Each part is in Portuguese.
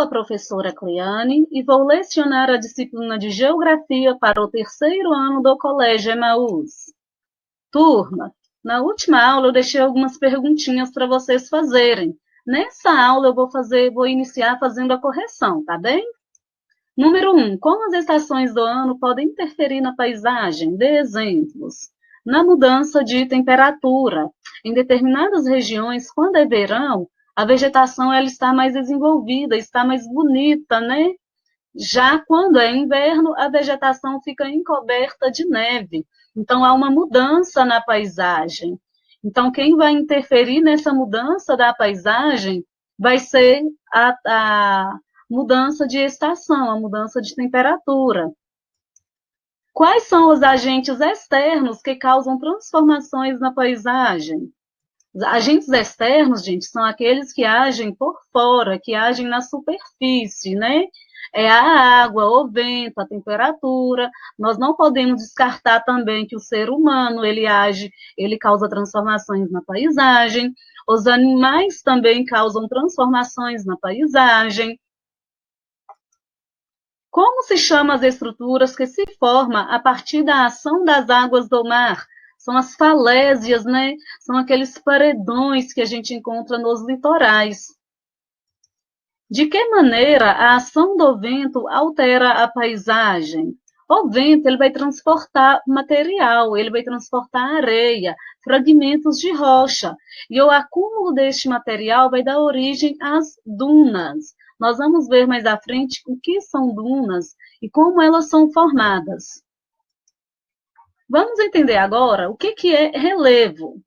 a professora Cleane e vou lecionar a disciplina de Geografia para o terceiro ano do Colégio Emaús. Turma, na última aula eu deixei algumas perguntinhas para vocês fazerem. Nessa aula eu vou iniciar fazendo a correção, tá bem? Número 1. Como as estações do ano podem interferir na paisagem? Dê exemplos. Na mudança de temperatura. Em determinadas regiões, quando é verão, a vegetação ela está mais desenvolvida, está mais bonita, né? Já quando é inverno, a vegetação fica encoberta de neve. Então, há uma mudança na paisagem. Então, quem vai interferir nessa mudança da paisagem vai ser a mudança de estação, a mudança de temperatura. Quais são os agentes externos que causam transformações na paisagem? Os agentes externos, gente, são aqueles que agem por fora, que agem na superfície, né? É a água, o vento, a temperatura. Nós não podemos descartar também que o ser humano, ele causa transformações na paisagem. Os animais também causam transformações na paisagem. Como se chamam as estruturas que se formam a partir da ação das águas do mar? São as falésias, né? São aqueles paredões que a gente encontra nos litorais. De que maneira a ação do vento altera a paisagem? O vento ele vai transportar material, ele vai transportar areia, fragmentos de rocha, e o acúmulo deste material vai dar origem às dunas. Nós vamos ver mais à frente o que são dunas e como elas são formadas. Vamos entender agora o que é relevo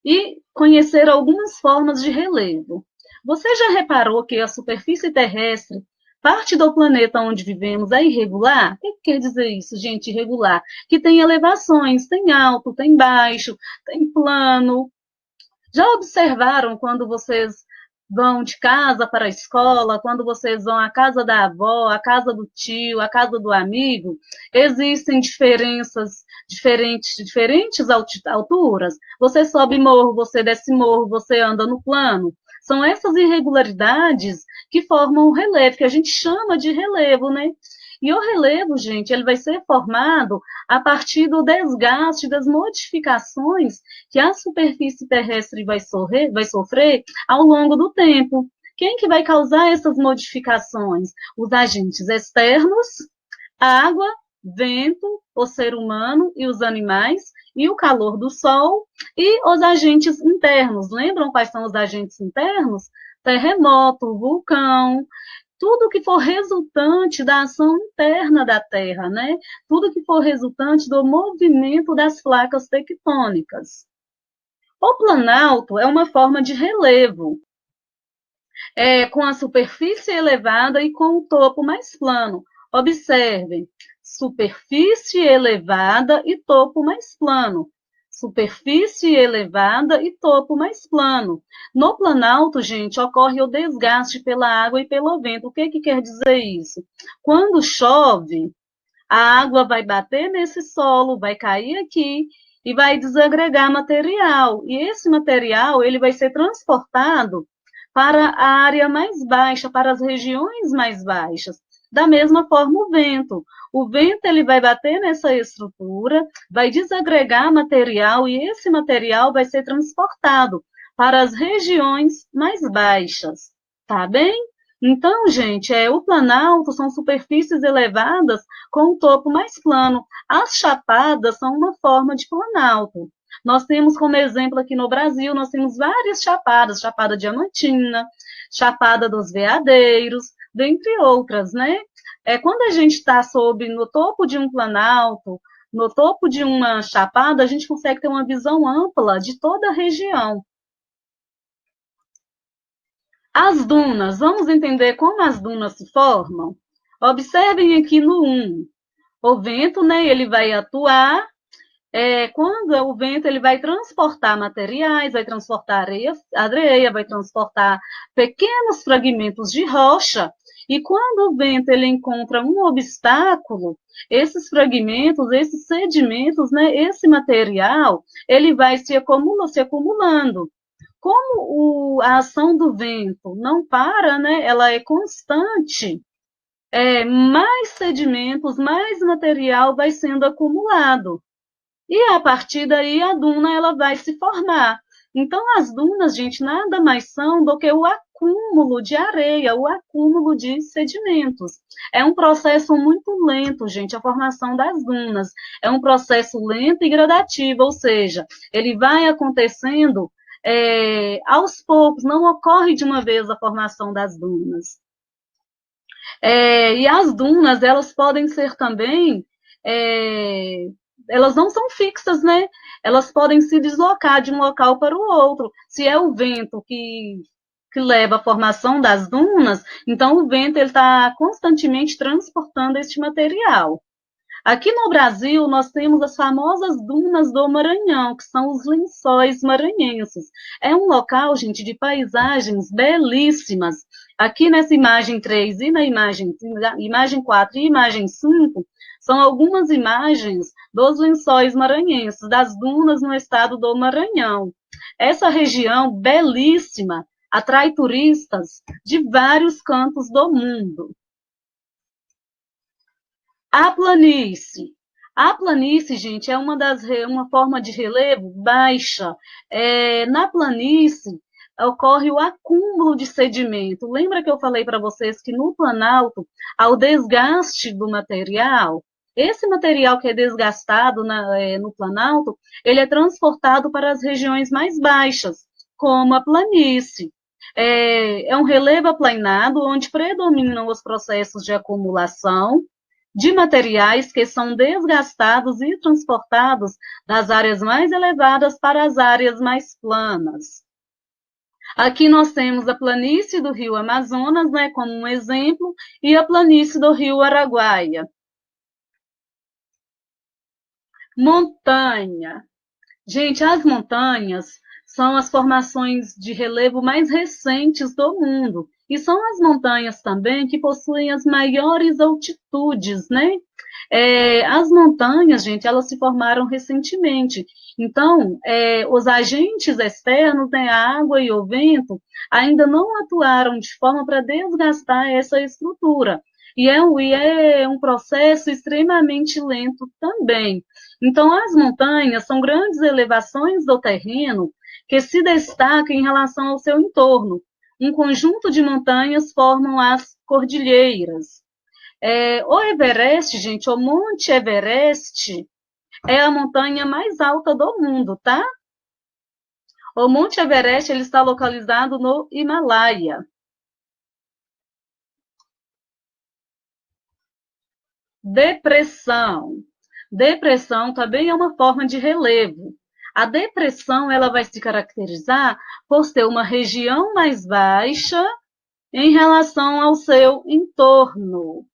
e conhecer algumas formas de relevo. Você já reparou que a superfície terrestre, parte do planeta onde vivemos, é irregular? O que quer dizer isso, gente, irregular? Que tem elevações, tem alto, tem baixo, tem plano. Já observaram quando vocês vão de casa para a escola, quando vocês vão à casa da avó, à casa do tio, à casa do amigo? Existem diferentes alturas. Você sobe morro, você desce morro, você anda no plano. São essas irregularidades que formam o relevo, que a gente chama de relevo, né? E o relevo, gente, ele vai ser formado a partir do desgaste, das modificações que a superfície terrestre vai sofrer ao longo do tempo. Quem que vai causar essas modificações? Os agentes externos, água, vento, o ser humano e os animais, e o calor do sol, e os agentes internos. Lembram quais são os agentes internos? Terremoto, vulcão, tudo que for resultante da ação interna da Terra, né? Tudo que for resultante do movimento das placas tectônicas. O planalto é uma forma de relevo, com a superfície elevada e com o topo mais plano. Observem, superfície elevada e topo mais plano. Superfície elevada e topo mais plano. No planalto, gente, ocorre o desgaste pela água e pelo vento. O que quer dizer isso? Quando chove, a água vai bater nesse solo, vai cair aqui e vai desagregar material. E esse material ele vai ser transportado para a área mais baixa, para as regiões mais baixas. Da mesma forma, o vento. O vento ele vai bater nessa estrutura, vai desagregar material e esse material vai ser transportado para as regiões mais baixas. Tá bem? Então, gente, o planalto são superfícies elevadas com o topo mais plano. As chapadas são uma forma de planalto. Nós temos como exemplo aqui no Brasil, nós temos várias chapadas, Chapada Diamantina, Chapada dos Veadeiros, dentre outras, né? Quando a gente está no topo de um planalto, no topo de uma chapada, a gente consegue ter uma visão ampla de toda a região. As dunas, vamos entender como as dunas se formam? Observem aqui no 1. O vento, né, ele vai atuar, quando o vento ele vai transportar materiais, vai transportar areia, vai transportar pequenos fragmentos de rocha, e quando o vento ele encontra um obstáculo, esses fragmentos, esses sedimentos, né, esse material, ele vai se acumulando. como a ação do vento não para, né, ela é constante, mais sedimentos, mais material vai sendo acumulado. E a partir daí a duna ela vai se formar. Então as dunas, gente, nada mais são do que o acúmulo de areia, o acúmulo de sedimentos. É um processo muito lento, gente, a formação das dunas. É um processo lento e gradativo, ou seja, ele vai acontecendo aos poucos, não ocorre de uma vez a formação das dunas. E as dunas, elas podem ser também, elas não são fixas, né? Elas podem se deslocar de um local para o outro. Se é o vento que leva à formação das dunas, então o vento está constantemente transportando este material. Aqui no Brasil, nós temos as famosas dunas do Maranhão, que são os lençóis maranhenses. É um local, gente, de paisagens belíssimas. Aqui nessa imagem 3 e na imagem 4 e imagem 5, são algumas imagens dos lençóis maranhenses, das dunas no estado do Maranhão. Essa região belíssima atrai turistas de vários cantos do mundo. A planície. A planície, gente, é uma forma de relevo baixa. Na planície ocorre o acúmulo de sedimento. Lembra que eu falei para vocês que no planalto há o desgaste do material? Esse material que é desgastado no planalto, ele é transportado para as regiões mais baixas, como a planície. É um relevo aplanado, onde predominam os processos de acumulação de materiais que são desgastados e transportados das áreas mais elevadas para as áreas mais planas. Aqui nós temos a planície do Rio Amazonas, né, como um exemplo, e a planície do Rio Araguaia. Montanha. Gente, as montanhas são as formações de relevo mais recentes do mundo. E são as montanhas também que possuem as maiores altitudes, né? As montanhas, gente, elas se formaram recentemente. Então, os agentes externos, né, a água e o vento, ainda não atuaram de forma para desgastar essa estrutura. E é um processo extremamente lento também. Então, as montanhas são grandes elevações do terreno que se destacam em relação ao seu entorno. Um conjunto de montanhas formam as cordilheiras. O Everest, gente, o Monte Everest é a montanha mais alta do mundo, tá? O Monte Everest ele está localizado no Himalaia. Depressão. Depressão também é uma forma de relevo. A depressão ela vai se caracterizar por ser uma região mais baixa em relação ao seu entorno.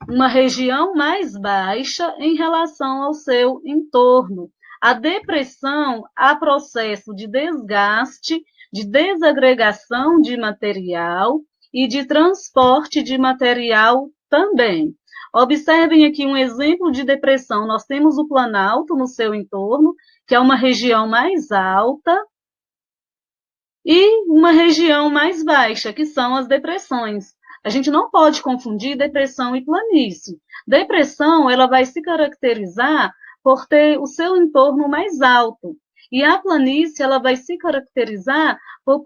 Uma região mais baixa em relação ao seu entorno. A depressão há processo de desgaste, de desagregação de material e de transporte de material também. Observem aqui um exemplo de depressão. Nós temos o Planalto no seu entorno, que é uma região mais alta, e uma região mais baixa, que são as depressões. A gente não pode confundir depressão e planície. Depressão, ela vai se caracterizar por ter o seu entorno mais alto. E a planície, ela vai se caracterizar por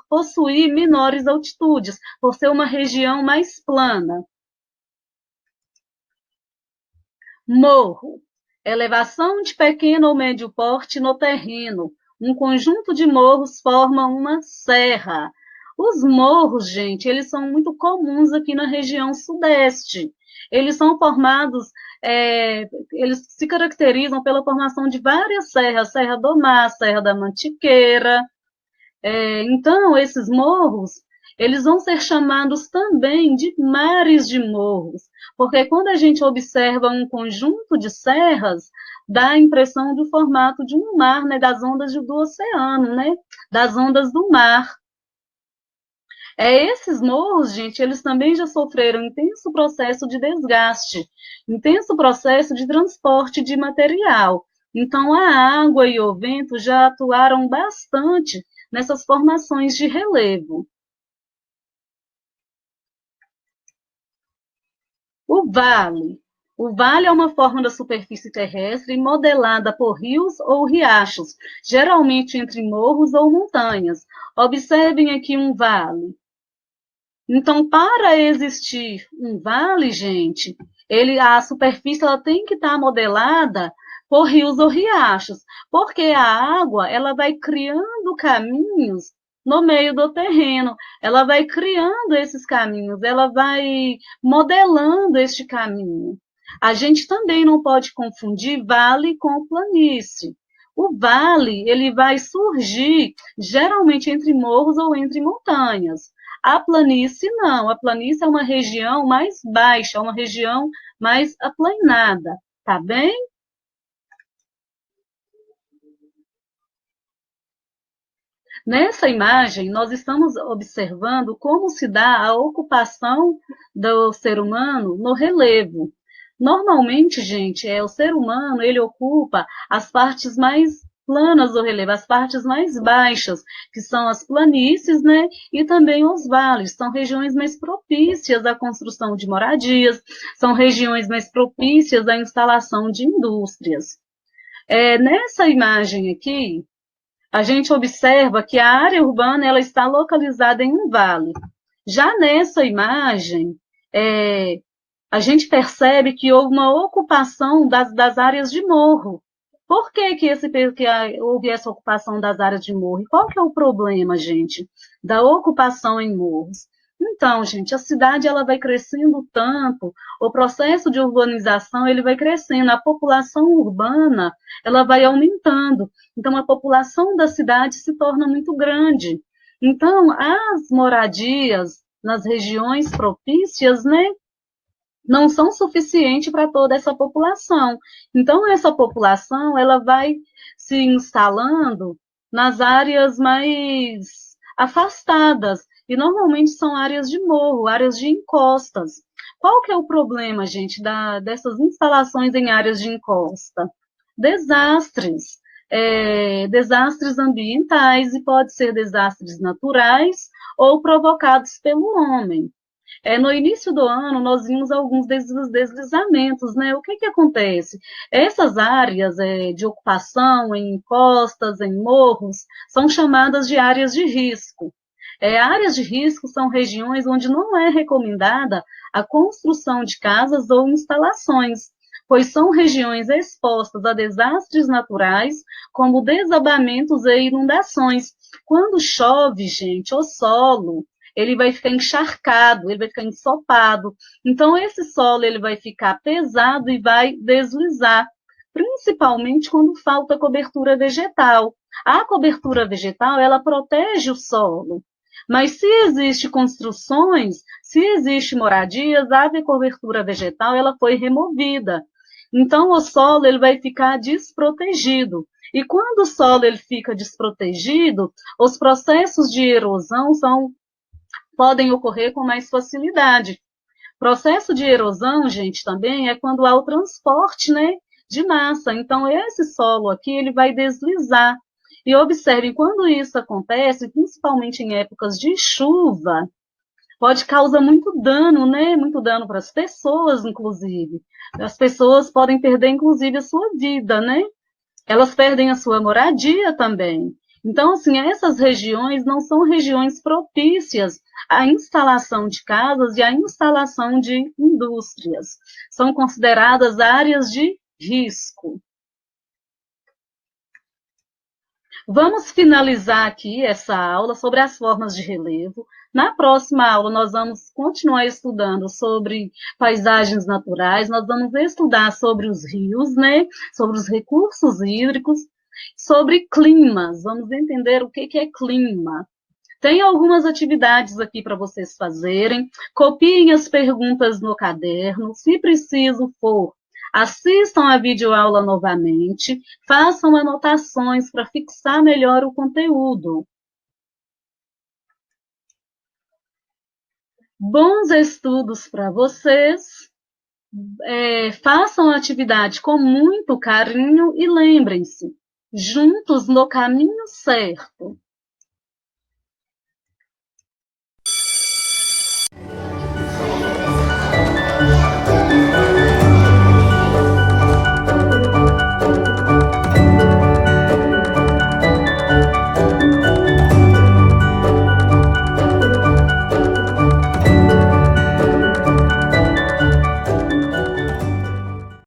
possuir menores altitudes, por ser uma região mais plana. Morro. Elevação de pequeno ou médio porte no terreno. Um conjunto de morros forma uma serra. Os morros, gente, eles são muito comuns aqui na região sudeste. Eles são formados, eles se caracterizam pela formação de várias serras, Serra do Mar, Serra da Mantiqueira. Então, esses morros, eles vão ser chamados também de mares de morros, porque quando a gente observa um conjunto de serras, dá a impressão do formato de um mar, né, das ondas do oceano, né, das ondas do mar. Esses morros, gente, eles também já sofreram intenso processo de desgaste, intenso processo de transporte de material. Então, a água e o vento já atuaram bastante nessas formações de relevo. O vale. O vale é uma forma da superfície terrestre modelada por rios ou riachos, geralmente entre morros ou montanhas. Observem aqui um vale. Então, para existir um vale, gente, a superfície ela tem que estar modelada por rios ou riachos, porque a água ela vai criando caminhos no meio do terreno, ela vai criando esses caminhos, ela vai modelando este caminho. A gente também não pode confundir vale com planície. O vale ele vai surgir geralmente entre morros ou entre montanhas. A planície não, a planície é uma região mais baixa, uma região mais aplanada, tá bem? Nessa imagem, nós estamos observando como se dá a ocupação do ser humano no relevo. Normalmente, gente, o ser humano, ele ocupa as partes mais planas do relevo, as partes mais baixas, que são as planícies, né? E também os vales, são regiões mais propícias à construção de moradias, são regiões mais propícias à instalação de indústrias. Nessa imagem aqui, a gente observa que a área urbana ela está localizada em um vale. Já nessa imagem, é, a gente percebe que houve uma ocupação das áreas de morro. Por que, houve essa ocupação das áreas de morro? E qual que é o problema, gente, da ocupação em morros? Então, gente, a cidade ela vai crescendo tanto, o processo de urbanização ele vai crescendo, a população urbana ela vai aumentando. Então, a população da cidade se torna muito grande. Então, as moradias nas regiões propícias, né, não são suficientes para toda essa população. Então, essa população ela vai se instalando nas áreas mais afastadas, e normalmente são áreas de morro, áreas de encostas. Qual que é o problema, gente, dessas instalações em áreas de encosta? Desastres. Desastres ambientais, e pode ser desastres naturais ou provocados pelo homem. No início do ano, nós vimos alguns deslizamentos, né? O que que acontece? Essas áreas de ocupação em encostas, em morros, são chamadas de áreas de risco. Áreas de risco são regiões onde não é recomendada a construção de casas ou instalações, pois são regiões expostas a desastres naturais, como desabamentos e inundações. Quando chove, gente, o solo ele vai ficar encharcado, ele vai ficar ensopado. Então, esse solo ele vai ficar pesado e vai deslizar, principalmente quando falta cobertura vegetal. A cobertura vegetal, ela protege o solo. Mas se existe construções, se existe moradias, a cobertura vegetal ela foi removida. Então o solo ele vai ficar desprotegido. E quando o solo ele fica desprotegido, os processos de erosão podem ocorrer com mais facilidade. Processo de erosão, gente, também é quando há o transporte, né, de massa. Então, esse solo aqui, ele vai deslizar. E observem, quando isso acontece, principalmente em épocas de chuva, pode causar muito dano, né? Muito dano para as pessoas, inclusive. As pessoas podem perder, inclusive, a sua vida, né? Elas perdem a sua moradia também. Então, assim, essas regiões não são regiões propícias à instalação de casas e à instalação de indústrias. São consideradas áreas de risco. Vamos finalizar aqui essa aula sobre as formas de relevo. Na próxima aula, nós vamos continuar estudando sobre paisagens naturais, nós vamos estudar sobre os rios, né? Sobre os recursos hídricos, sobre climas. Vamos entender o que é clima. Tem algumas atividades aqui para vocês fazerem. Copiem as perguntas no caderno. Se preciso for, assistam a videoaula novamente. Façam anotações para fixar melhor o conteúdo. Bons estudos para vocês. façam a atividade com muito carinho e lembrem-se, juntos no caminho certo.